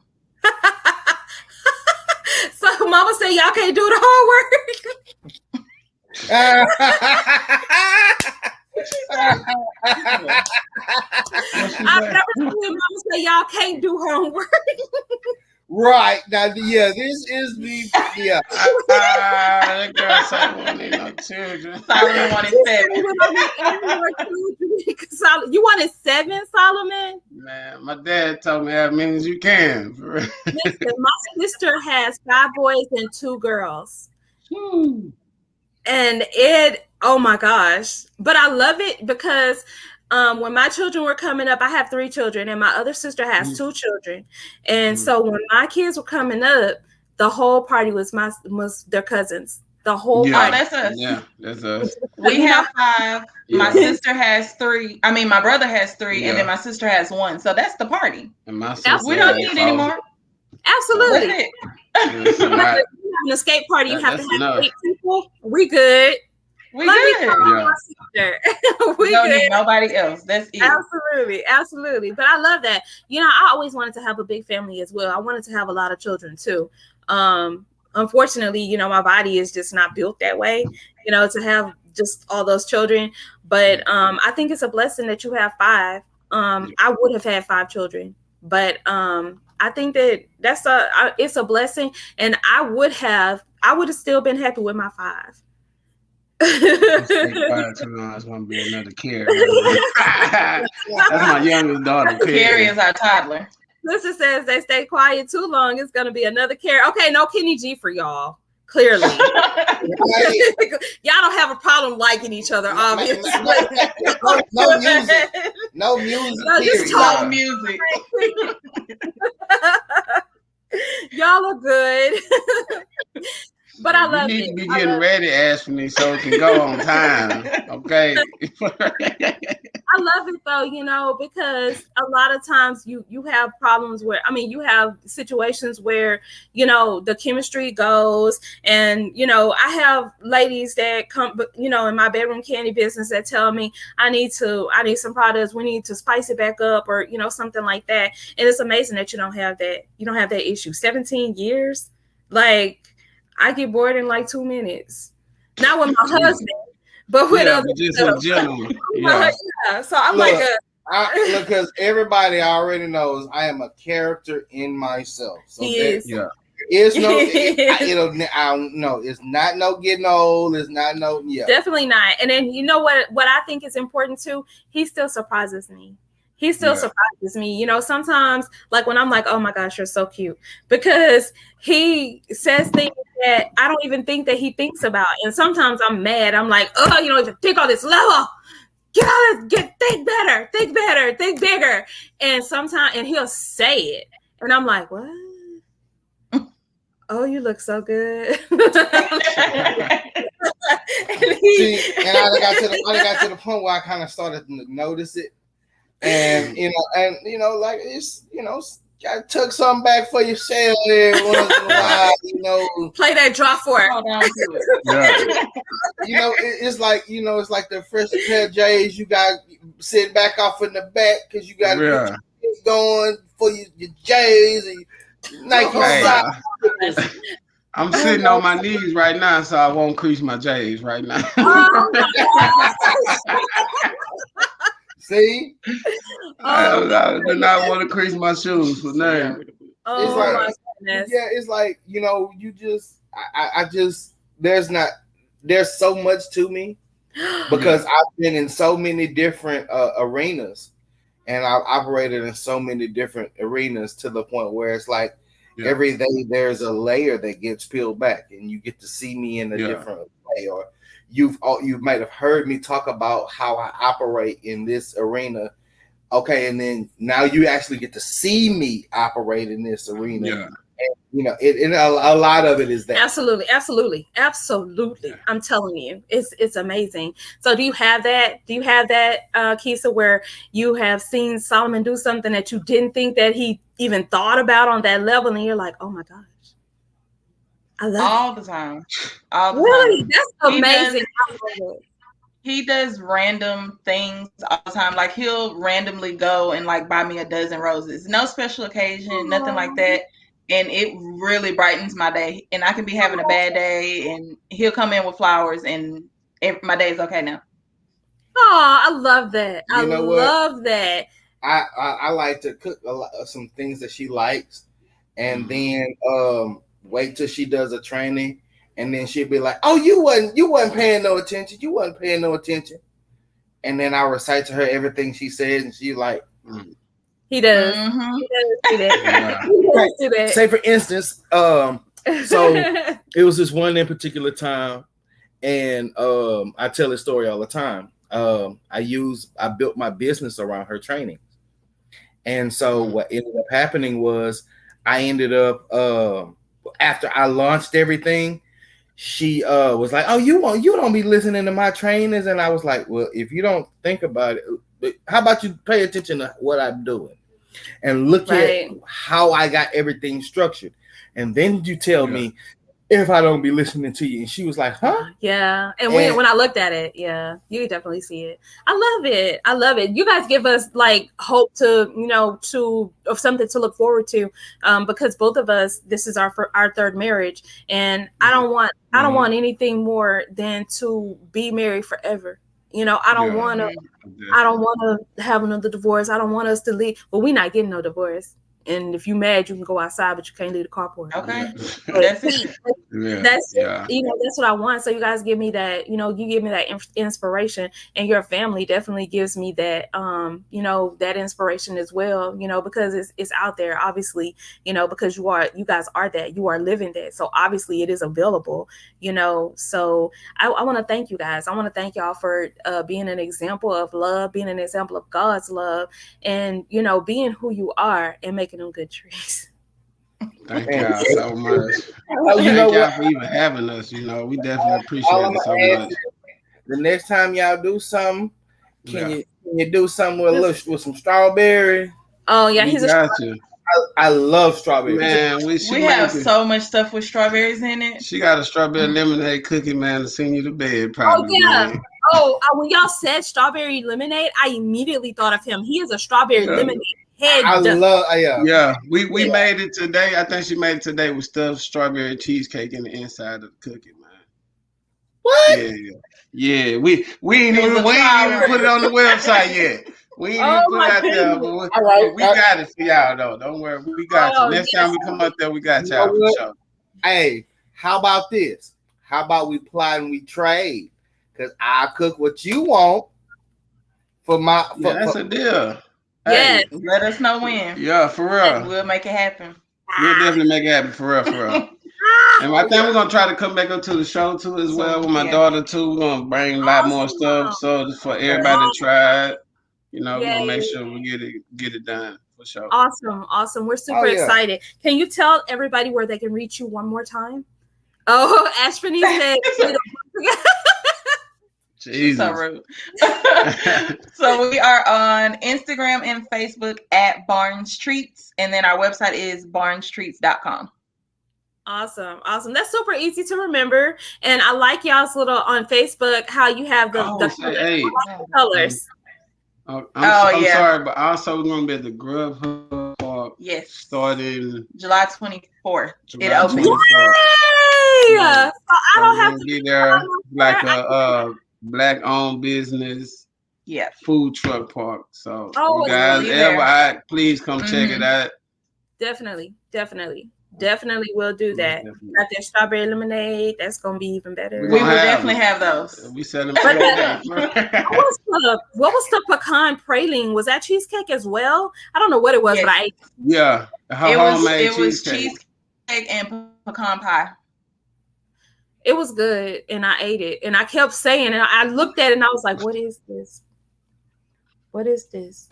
So Mama said y'all can't do the homework. I've never seen Mama say y'all can't do homework. Right now, this is the that girl said we don't need no children. Solomon wanted 7. You wanted 7, Solomon? Man, my dad told me as many as you can. Listen, my sister has 5 boys and 2 girls. And oh my gosh. But I love it because when my children were coming up, I have 3 children and my other sister has 2 children. And so when my kids were coming up, the whole party was their cousins. The whole party. Oh, that's us. Yeah, that's us. We have 5. Yeah. My sister has 3. I mean, my brother has 3, and then my sister has 1. So that's the party. And my sister we don't need anymore. Absolutely. That's it. Having an escape party, you have to have 8 people. We good. We good. We don't good. need nobody else. That's it. Absolutely. But I love that. I always wanted to have a big family as well. I wanted to have a lot of children too. Unfortunately, my body is just not built that way, to have just all those children. But I think it's a blessing that you have 5. I would have had 5 children, but I think that it's a blessing, and I would have still been happy with my 5. It's gonna be another Carrie. That's my youngest daughter. Carrie is our toddler. Sister says they stay quiet too long, it's gonna be another Carrie. Okay, no Kenny G for y'all. Clearly, y'all don't have a problem liking each other, obviously. No music. No music. No, just talk music. Y'all are good. But I love you need to be getting ready, Ashley, so it can go on time. Okay. I love it though, because a lot of times you have problems where, you have situations where, the chemistry goes, and, I have ladies that come, in my bedroom candy business that tell me I need some products. We need to spice it back up, or, something like that. And it's amazing that you don't have that. You don't have that issue. 17 years. Like, I get bored in like 2 minutes. Not with my husband, but with other people. Yeah. So I'm because everybody already knows I am a character in myself. So it's not no getting old. It's not no Definitely not. And then what I think is important too. He still surprises me. He still surprises me. Sometimes, like when I'm like, oh my gosh, you're so cute, because he says things that I don't even think that he thinks about. And sometimes I'm mad. I'm like, oh, you don't even think on this level. Think better, think bigger. And he'll say it. And I'm like, what? Oh, you look so good. And I got to the point where I kind of started to notice it. And like it's gotta tuck something back for yourself there once in a while, Play that drop for it. It's like it's like the fresh pair of J's you got sitting back off in the back because you got to get going for your J's and Nike socks. I'm sitting on my knees right now, so I won't crease my J's right now. See? I do not want to crease my shoes for nothing. Oh, my goodness. Yeah, it's like, you just, I just, there's so much to me because I've been in so many different arenas. and I've operated in so many different arenas to the point where it's like every day there's a layer that gets peeled back, and you get to see me in a different way. Or you might have heard me talk about how I operate in this arena. Okay, and then now you actually get to see me operate in this arena. Yeah. And, a lot of it is that. Absolutely. I'm telling you, it's amazing. So do you have that, Kisa, where you have seen Solomon do something that you didn't think that he even thought about on that level, and you're like, oh my gosh, I love all it. The time. All the really time. That's amazing. I love it. He does random things all the time. Like he'll randomly go and like buy me a dozen roses. No special occasion, nothing like that. And it really brightens my day. And I can be having a bad day and he'll come in with flowers and my day is okay now. Oh, I love that. I love that. I like to cook some things that she likes, and then wait till she does a training. And then she'd be like, "Oh, you wasn't paying no attention. You wasn't paying no attention." And then I recite to her everything she said, and she's like, "He does. Mm-hmm. He does do that. He does do that." Say for instance, so it was this one in particular time, and I tell this story all the time. I built my business around her training, and so what ended up happening was I ended up after I launched everything. She was like, "Oh, you don't be listening to my trainers," and I was like, "Well, if you don't think about it, how about you pay attention to what I'm doing and look at how I got everything structured, and then you tell me if I don't be listening to you." And she was like, "Huh?" Yeah. And when I looked at it, yeah, you definitely see it. I love it. You guys give us like hope to, of something to look forward to, because both of us, this is our third marriage, and I don't want anything more than to be married forever. I don't want to have another divorce. I don't want us to leave. Well, we're not getting no divorce. And if you're mad, you can go outside, but you can't leave the carport. Okay. That's it. That's what I want. So you guys give me that, you give me that inspiration, and your family definitely gives me that, that inspiration as well, because it's out there, obviously, because you guys are that, you are living that. So obviously it is available, so I want to thank you guys. I want to thank y'all for being an example of love, being an example of God's love, and, being who you are and making them good trees. Thank y'all so much. Thank y'all for even having us. We definitely appreciate it so much. The next time y'all do something, can you do something with some strawberry? Oh yeah, he's got you. I love strawberries. Man, we have so much stuff with strawberries in it. She got a strawberry lemonade cookie, man, to send you to bed. Probably. Oh yeah. Man. When y'all said strawberry lemonade, I immediately thought of him. He is a strawberry lemonade. We made it today. I think she made it today with stuffed strawberry cheesecake in the inside of the cookie, man. What? Yeah. We ain't even put it on the website yet. We ain't even put it out there, but we got it for y'all though. Don't worry, we got you. Next time we come up there, we got y'all for sure. Hey, how about this? How about we plot and we trade? Because I cook what you want for my. That's a deal. Yes, hey, let us know when. Yeah, for real. We'll make it happen. We'll definitely make it happen for real. And I think we're gonna try to come back up to the show too as well with my daughter too. We're gonna bring a lot more stuff so for everybody to try it. We're gonna make sure we get it done for sure. Awesome. We're super excited. Can you tell everybody where they can reach you one more time? Oh, Ashwini said. Jesus. So rude. So we are on Instagram and Facebook at Barnes Treats, and then our website is barnestreats.com. Awesome. That's super easy to remember, and I like y'all's little on Facebook how you have the colors. I'm sorry, but also we're gonna be at the Grub Park. Yes. Starting July 24th. It opens. Yay! So I don't have to be there like a Black-owned business, food truck park. So, you guys, please come check it out. Definitely. Definitely will do that. Got that strawberry lemonade. That's gonna be even better. We will definitely have those. We sell them. What was the pecan praline? Was that cheesecake as well? I don't know what it was, but I ate. Yeah, it was cheesecake and pecan pie. It was good, and I ate it, and I kept saying, and I looked at it, and I was like, "What is this? What is this?"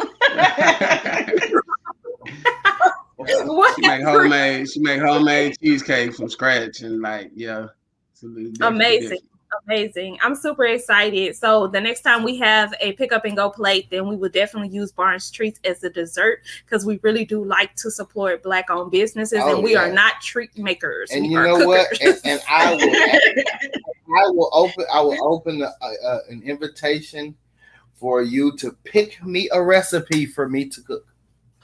She make homemade cheesecake from scratch, and amazing. I'm super excited. So the next time we have a pick up and go plate, then we will definitely use Barnes Treats as a dessert, because we really do like to support Black owned businesses, and we are not treat makers. And you know what? And I will open an invitation for you to pick me a recipe for me to cook.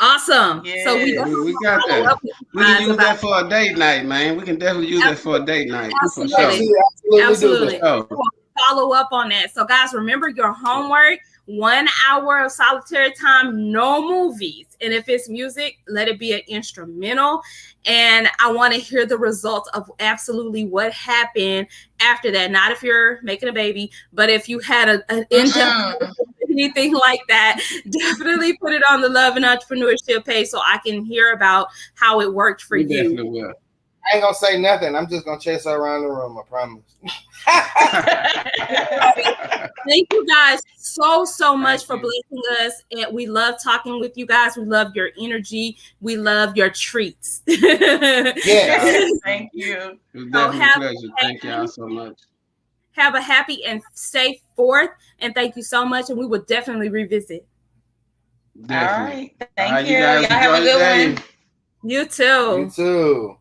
Awesome. Yeah. So we got that. We can use that for a date night, man. We can definitely use that for a date night. Absolutely. Follow up on that. So guys, remember your homework: 1 hour of solitary time, no movies. And if it's music, let it be an instrumental. And I want to hear the results of absolutely what happened after that. Not if you're making a baby, but if you had an in-depth anything like that, definitely put it on the Love and Entrepreneurship page so I can hear about how it worked for you. Definitely will. I ain't gonna say nothing. I'm just gonna chase her around the room. I promise. Thank you guys so much for blessing us, and we love talking with you guys. We love your energy. We love your treats. Yes, thank you. It was definitely a pleasure. Thank y'all so much. Have a happy and safe 4th, and thank you so much. And we will definitely revisit. Definitely. All right, thank you. Y'all have a good one. You too. You too.